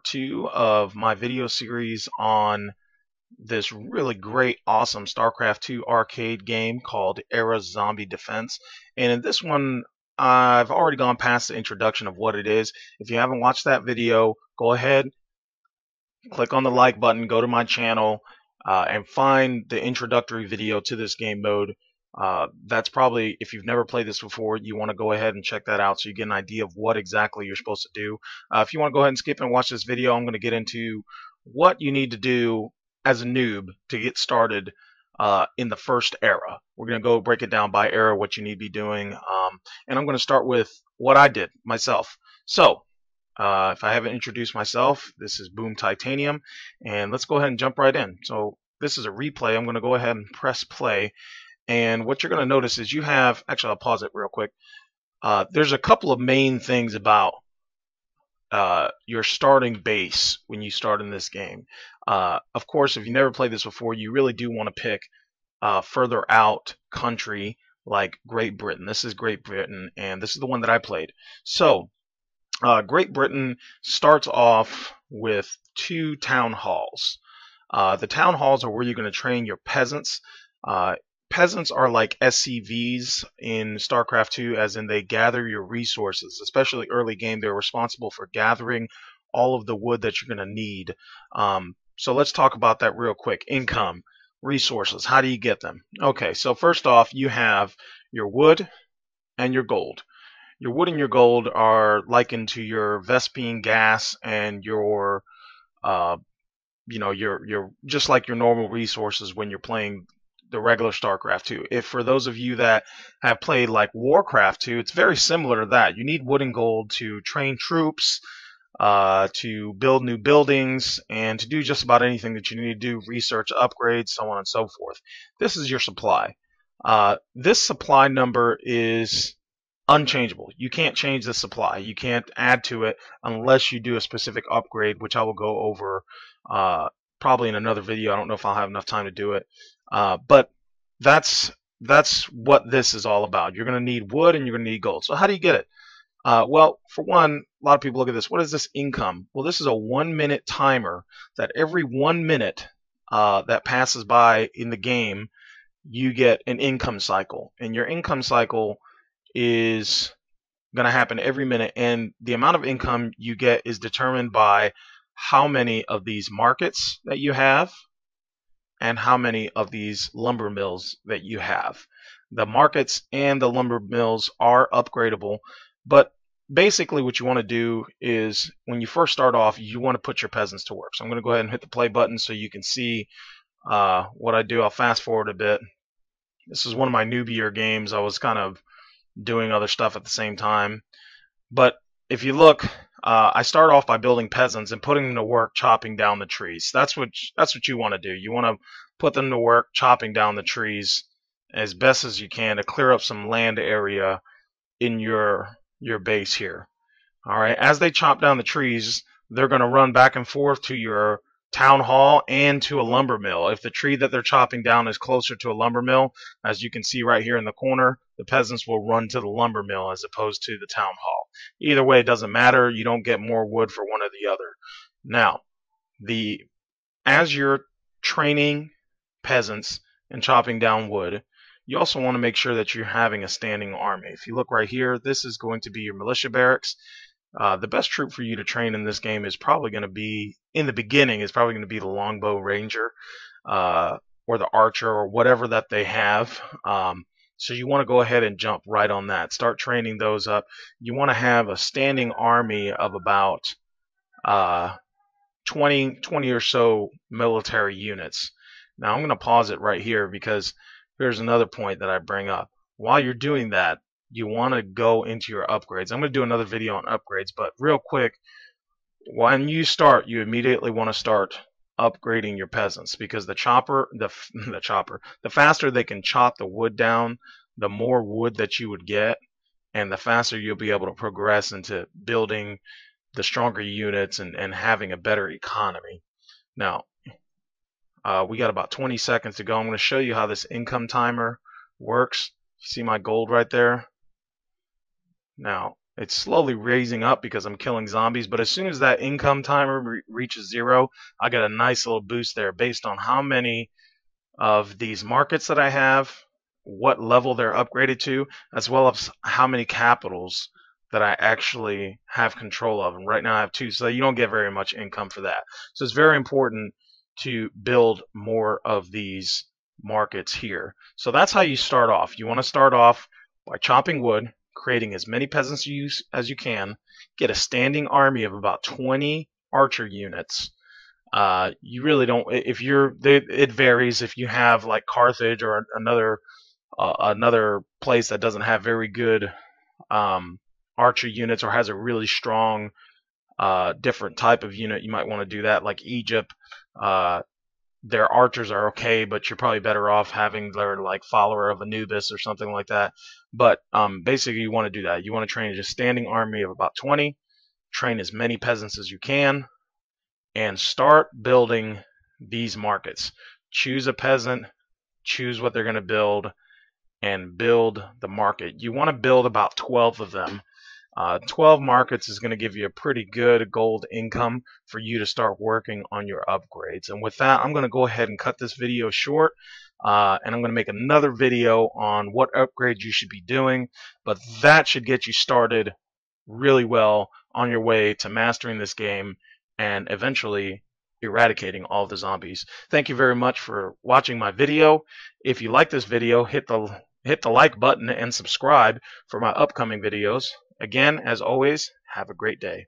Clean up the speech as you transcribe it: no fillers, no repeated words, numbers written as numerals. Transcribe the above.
2 of my video series on this really great, awesome StarCraft 2 arcade game called Era Zombie Defense. And in this one, I've already gone past the introduction of what it is. If you haven't watched that video, go ahead, click on the like button, go to my channel, and find the introductory video to this game mode. That's probably, if you've never played this before, you want to go ahead and check that out so you get an idea of what exactly you're supposed to do. If you want to go ahead and skip and watch this video, I'm going to get into what you need to do as a noob to get started in the first era. We're going to go break it down by era, what you need to be doing, and I'm going to start with what I did myself. So, if I haven't introduced myself, this is BoomTitanium, and let's go ahead and jump right in. So this is a replay. I'm going to go ahead and press play. And what you're going to notice is you have, actually I'll pause it real quick. There's a couple of main things about your starting base when you start in this game. Of course, if you never played this before, you really do want to pick further out country like Great Britain. This is Great Britain, and this is the one that I played. So Great Britain starts off with 2 town halls. The town halls are where you're going to train your peasants. Peasants are like SCVs in StarCraft 2, as in they gather your resources. Especially early game, they're responsible for gathering all of the wood that you're going to need. So let's talk about that real quick. Income, resources, how do you get them? Okay, so first off, you have your wood and your gold. Your wood and your gold are likened to your Vespine gas and your, your just like your normal resources when you're playing the regular StarCraft 2. If for those of you that have played like Warcraft 2, it's very similar to that. You need wood and gold to train troops, to build new buildings, and to do just about anything that you need to do, research, upgrades, so on and so forth. This is your supply. This supply number is unchangeable. You can't change the supply. You can't add to it unless you do a specific upgrade, which I will go over probably in another video. I don't know if I'll have enough time to do it. But that's what this is all about. You're going to need wood and you're going to need gold. So how do you get it? Well, for one, a lot of people look at this. What is this income? Well, this is a 1-minute timer that every 1 minute that passes by in the game, you get an income cycle. And your income cycle is going to happen every minute. And the amount of income you get is determined by how many of these markets that you have and how many of these lumber mills that you have. The markets and the lumber mills are upgradable, but basically what you want to do is when you first start off, you want to put your peasants to work. So I'm going to go ahead and hit the play button so you can see what I do. I'll fast forward a bit. This is one of my newbier games. I was kind of doing other stuff at the same time. But if you look, I start off by building peasants and putting them to work chopping down the trees. That's what you want to do. You want to put them to work chopping down the trees as best as you can to clear up some land area in your base here. All right, as they chop down the trees, they're going to run back and forth to your town hall and to a lumber mill. If the tree that they're chopping down is closer to a lumber mill, as you can see right here in the corner, the peasants will run to the lumber mill as opposed to the town hall. Either way, it doesn't matter. You don't get more wood for one or the other. Now, as you're training peasants and chopping down wood, you also want to make sure that you're having a standing army. If you look right here, this is going to be your militia barracks. The best troop for you to train in this game is probably going to be, in the beginning, is probably going to be the longbow ranger or the archer or whatever that they have. So you want to go ahead and jump right on that. Start training those up. You want to have a standing army of about 20 or so military units. Now I'm going to pause it right here because here's another point that I bring up. While you're doing that, you want to go into your upgrades. I'm going to do another video on upgrades, but real quick, when you start, you immediately want to start upgrading your peasants because the faster they can chop the wood down, the more wood that you would get, and the faster you'll be able to progress into building the stronger units and having a better economy. Now, we got about 20 seconds to go. I'm going to show you how this income timer works. You see my gold right there? Now, It's slowly raising up because I'm killing zombies, but as soon as that income timer reaches 0, I get a nice little boost there based on how many of these markets that I have, what level they're upgraded to, as well as how many capitals that I actually have control of. And right now I have 2, so you don't get very much income for that. So it's very important to build more of these markets here. So that's how you start off. You want to start off by chopping wood, creating as many peasants as you can, get a standing army of about 20 archer units. You really don't. If it varies. If you have like Carthage or another place that doesn't have very good archer units or has a really strong different type of unit, you might want to do that. Like Egypt, their archers are okay, but you're probably better off having their like follower of Anubis or something like that. But basically, you want to do that. You want to train a standing army of about 20. Train as many peasants as you can, and start building these markets. Choose a peasant, choose what they're going to build, and build the market. You want to build about 12 of them. 12 markets is going to give you a pretty good gold income for you to start working on your upgrades. And with that, I'm going to go ahead and cut this video short. And I'm going to make another video on what upgrades you should be doing. But that should get you started really well on your way to mastering this game and eventually eradicating all the zombies. Thank you very much for watching my video. If you like this video, hit the like button and subscribe for my upcoming videos. Again, as always, have a great day.